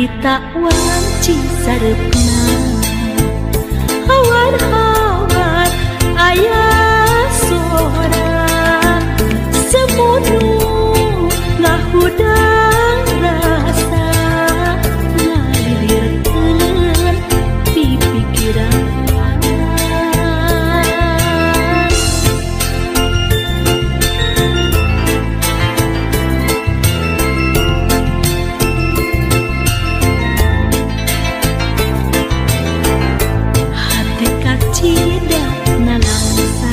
harita wanci sarepna hawar-hawar aya sora semunu ngahudang rasa ngalirkeun di pikiran hati kacida na langsa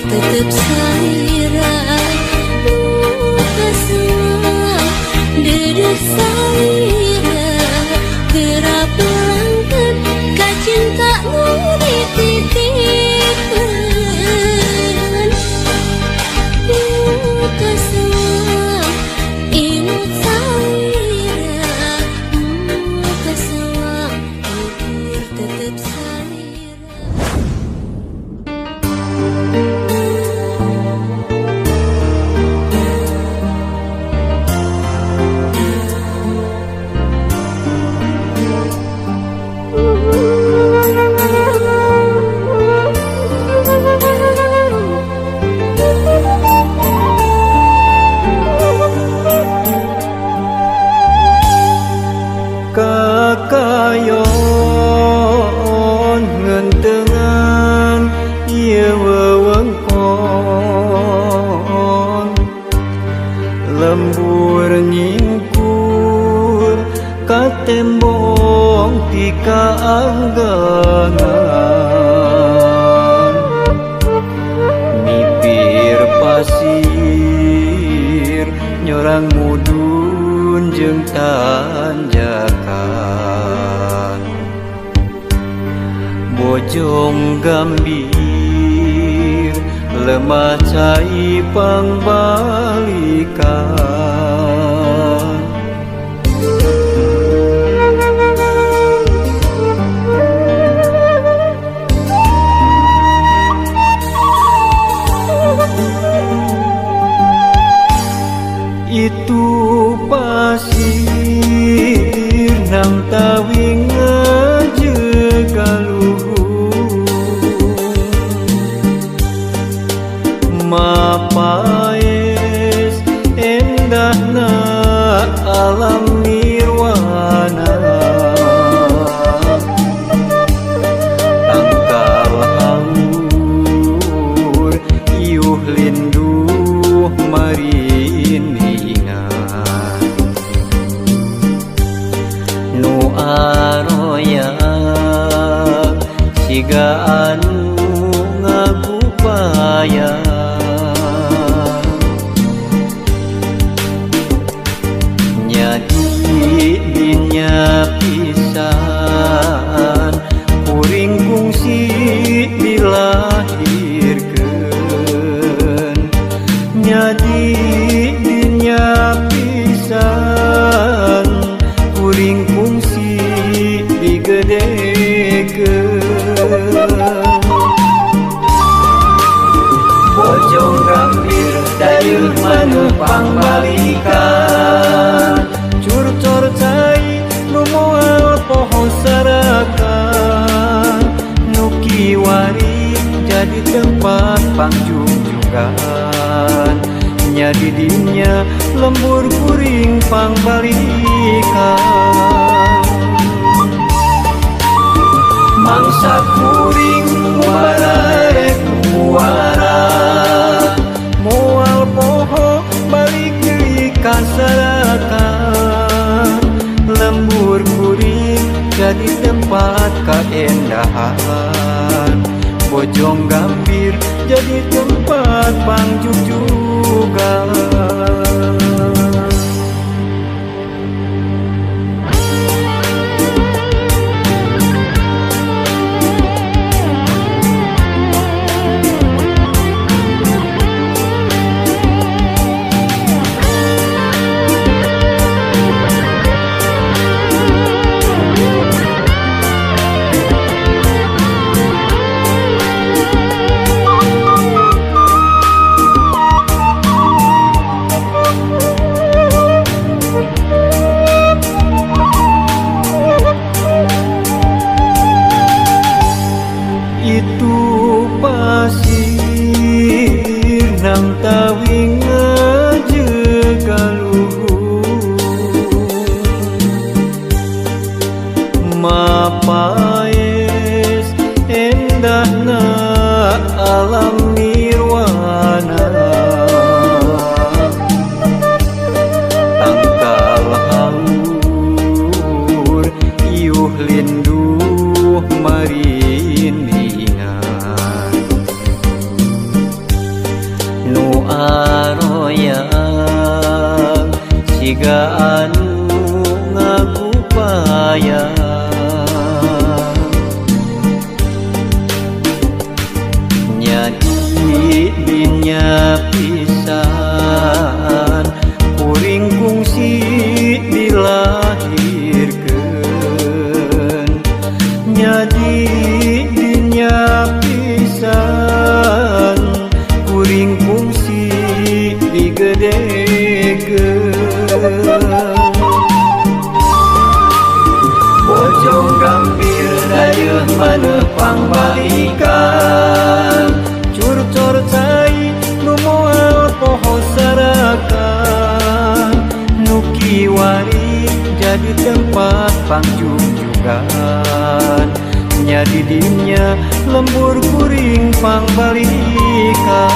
Tetap saira, kasih lembur nyingkur ka tembok ti kaanggangan mipir pasir nyorang mudun jeung tanjakan bojong gambir lemah cai pangbalikan itu pasir nang tawing ngajekaluhur mapaes endahna alam nirwana tangkal haur iuh linduh mariningan nu aroya siga anu ngagupaya dinya pisan kuring kungsi dilahirkeun nyadi dinya pisan kuring kungsi digedekeun bojong gambir dayeuh maneuh pangbalikan curcor cai nu moal poho sarakan nu kiwari jadi tempat pangjungjugan nya di dinya lembur kuring pangbalikan mangsa kuring wararek muara moal poho balik deui ka sarakan lembur kuring jadi tempat keendahan bojong gambir jadi tempat pangjungjugan itu pasir nang tawing ngajekaluhur mapaes endahna alam nirwana tangkal haur iuh linduh mariningan nu aroyang siga anu ngagupaya nyadi dinya pisan kuring kungsi dilahirkeun nyadi dinya pisan kuring kungsi digedekeun bojong gambir dayeuh maneuh pangbalikan curcor cai nu moal poho sarakan nu kiwari jadi tempat pangjungjugan nya di dinya lembur kuring pangbalikan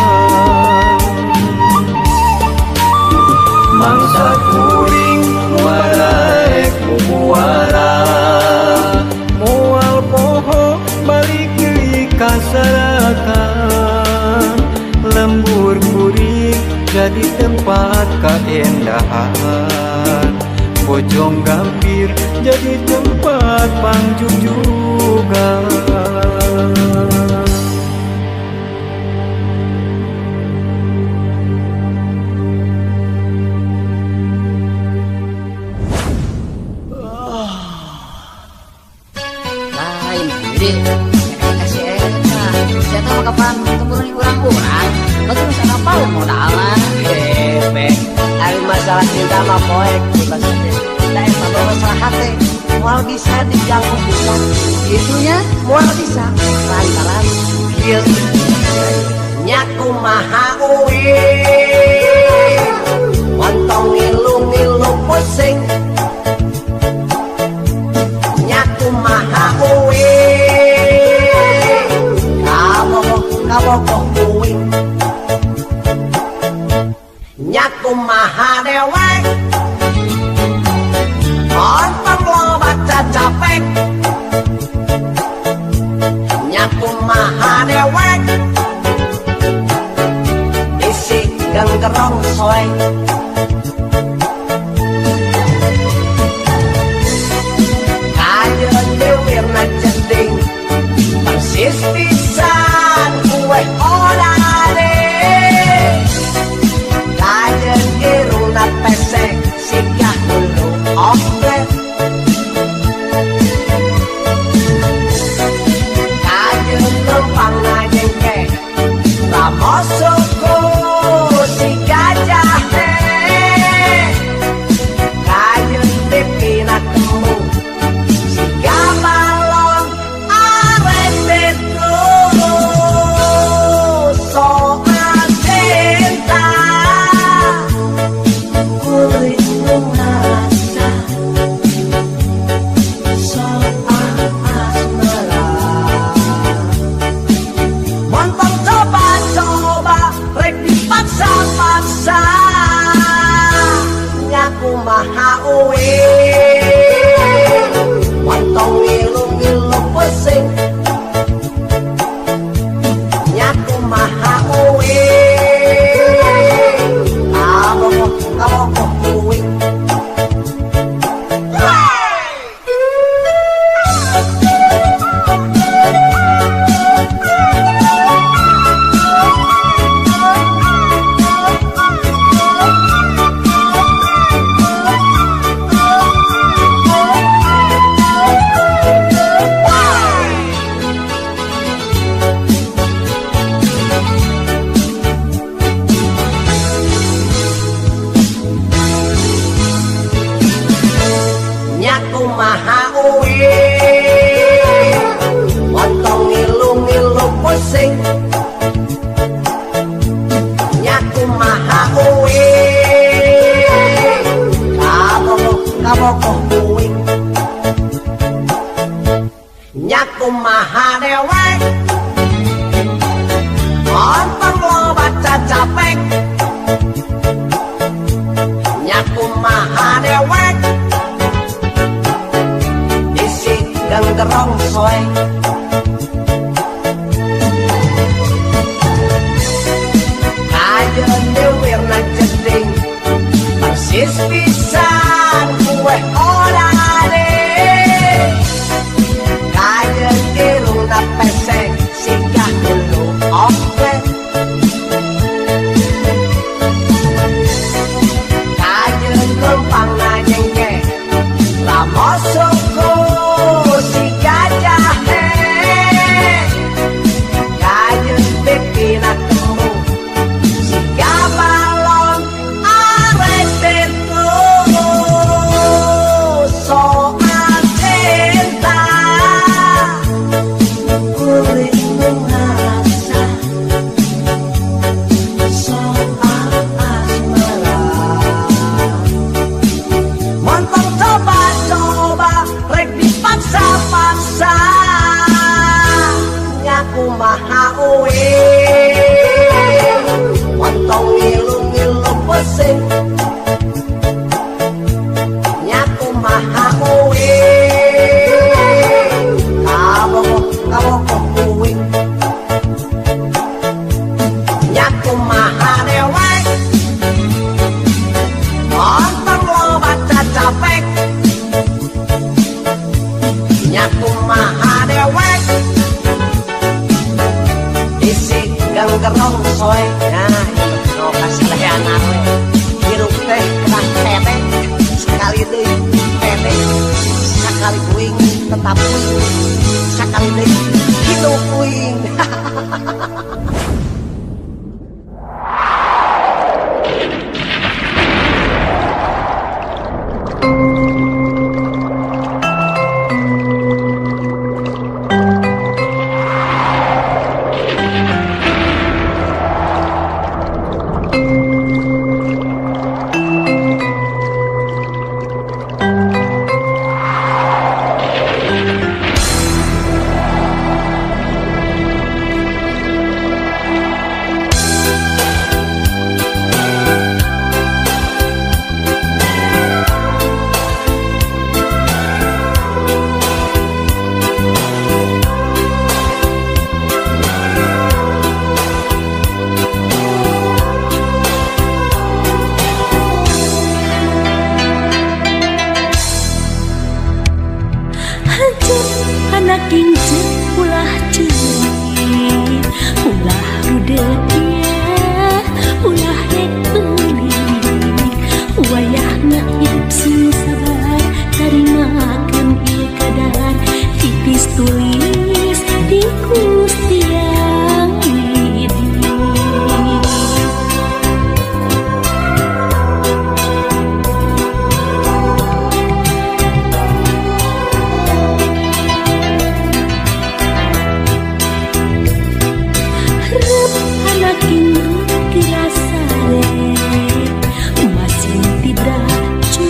mangsa kuring muarek muara moal poho balik deui kasarakan lembur kuring jadi tempat keendahan bojong gampir jadi tempat pangjujugan. Lain diri kasih eta saya tahu kapan temurun urang-urang betul saya kapal modalna bebek ari masalah cinta mah poek bebas teh da eta masalah hati moal bisa diganggu bisa gitunya moal bisa lantaran kieu nya kumaha uwi montong ngilu-ngilu pusing kumaha uwi kabokok uwi nya kumaha dewek ontong lobat capek nya kumaha dewek isi genggerong soe wirna cending persis pisan kue olane kajen iruna pesek sikah dulu oke kajen lempang ngajengke ramosuku si gajah kajen dipina temu balon arep itu soal cinta kulit merasa soal asmara montong coba-coba rek dipaksa-paksa ngaku maha uwi montong ngilu-ngilu pusing nya kumaha uwi kabokok uwi kumaha uwi montong ngilu-ngilu pusing nya kumaha uwi kabokok uwi nya kumaha dewek montong lobat capek nya kumaha dewek genggerong soe kajen wirna cending persis pisan kue olane kajen iruna pesek singgah dulu oke kajen lempang ngajengke ramosuku si gajah kajen pipina temu si gabalon arep itu soal cinta kulit merasa soal asmara montong coba-coba rek dipaksa-paksa ngaku maha uwi montong ngilu-ngilu pusing tapi sakang deui hidup uing. Anak kinceuk ulah cilik, ulah rudek dia, ulah rek beulik. Wayahna hidup sing sabar, tarimakeun ieu kadar, titis tulis di Gusti Yang Widi. Anak induk dirasa rek, masih tidak cu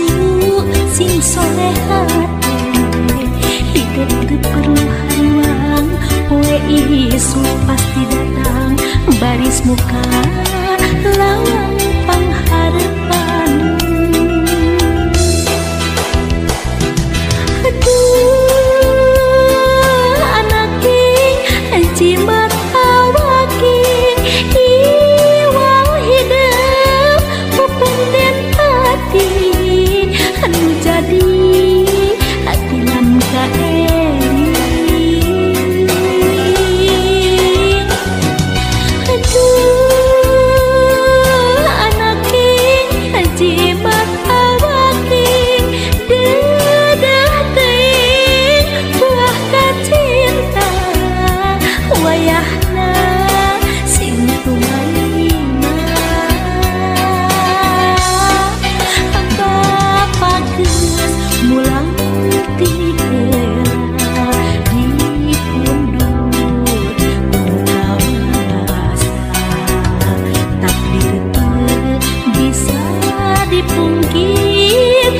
sing soleh hati. Hidup teu perlu haruang, poe isu pasti datang. Baris muka lawang pangharapan. Aduh anak jimat awaki iwang hidup pependen hati anu jadi hati lam kaeling. Aduh anak jimat awaki dedah teuing buah kacinta. Wayahna sing tumaina Bapa geus mulang ti heula di pundut kawasa. Takdir teu bisa dipungkir.